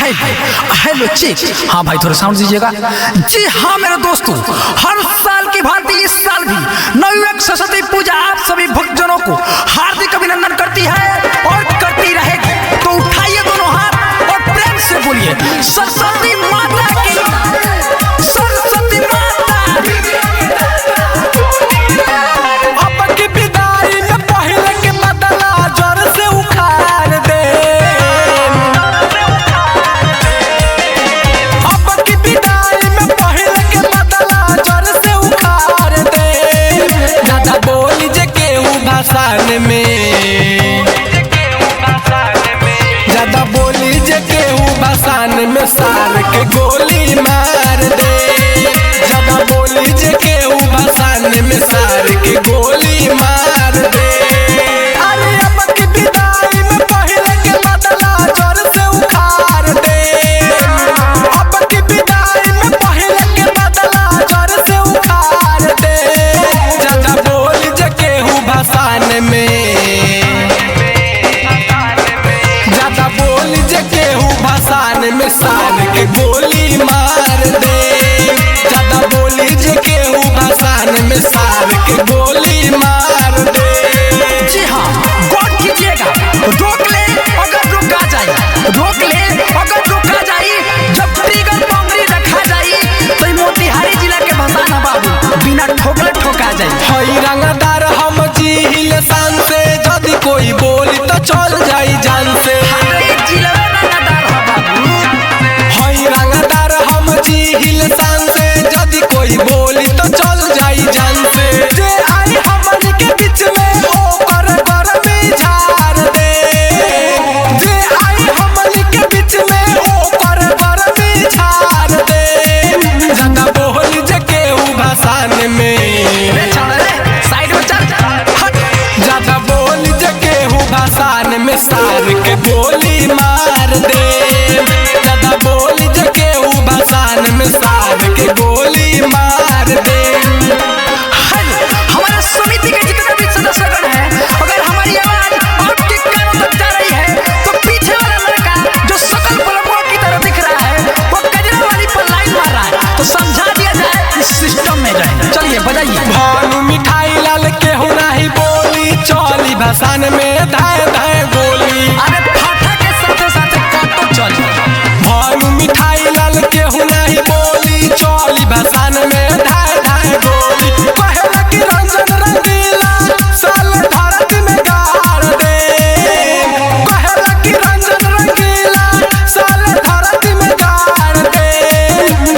Hello check. हाँ भाई थोड़ा साउंड दीजिएगा। जी हाँ मेरे दोस्तों, हर साल की भांति इस साल भी नवयुवक सरस्वती पूजा आप सभी भक्तजनों को हार्दिक अभिनंदन करती है और करती रहेगी। तो उठाइए दोनों हाथ और प्रेम से बोलिए सरस्वती माता की, सरस्वती माता। अब की विदाई में पहले के बदला जोर से उखाड़ दे। अब की विदाई में पहले के बदला जोर से उखाड़ दे। दादा बोली जे केहू भाषण में, ज्यादा बोली जे केहू भाषण में सार के गोली मार दे। ज्यादा बोली जे केहू भाषण में सार के गोली मार दे। अरे अब की विदाई में पहले के बदला जोर से उखाड़ दे। अब की विदाई में पहले के बदला जोर से उखाड़ दे। ज्यादा बोली जे केहू भाषण में, ज्यादा बोली जे केहू भाषण में सार के गोली मार दे। ज्यादा बोली जे केहू भाषण में सार के गोली मार दे। जी हाँ गौर कीजिएगा, रोक ले अगर रुका जाए, रोक ले अगर रुका जाए। जब ट्रिगर पंगड़ी रखा जाए तो मोतिहारी जिला के भसाना बाबू बिना ठोकले ठोका जाए। हई रंगदार हम जिहिल शान से, यदि कोई बोली तो चल जाई जान से। हई रंगदार हम जिहिल शान से, यदि कोई बोली तो चल जाई जान से। जे आई हमन के बीच में ओकर गरमी झाड़ दे। जे आई हमन के बीच में ओकर गरमी झाड़ दे। ज्यादा बोली जे केहू भाषण में, साइड में चल हट। ज्यादा बोली जे केहू भाषण में सार के गोली मार दे। ज्यादा बोली जे केहू भाषण में सार के गोली मार दे। हमारे समिति के जितने भी सदस्यगण हैं, अगर हमारी आवाज आपके कानों तक जा रही है तो पीछे वाला लड़का जो सकल पलकों की तरह दिख रहा है वो कजरा वाली पर लाइन मार रहा है, तो समझा दिया जाए इस सिस्टम में जाए। चलिए बजाइए। भानु मिठाई लाल केहू नहीं बोली, चली भाषण में धाय धाय गोली। अरे फाटा के साथे साथे काटो चल। भानु मिठाई लाल केहू नहीं बोली, चली भाषण में धाय धाय गोली। कहला कि रंजन रंगीला साल धरती में गाड़ दे। कहला कि रंजन रंगीला साल धरती में गाड़ दे।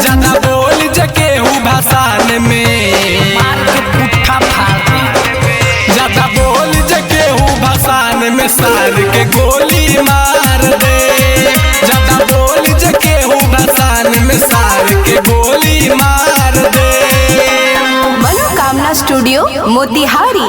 ज्यादा बोली जे केहू भाषण में, मार के पुट्ठा फाड़ दे। ज्यादा बोली जे केहू भाषण में सार के गोली मार दे। ज्यादा बोली जे केहू भाषण में सार के गोली मार दे। मनोकामना स्टूडियो मोतिहारी।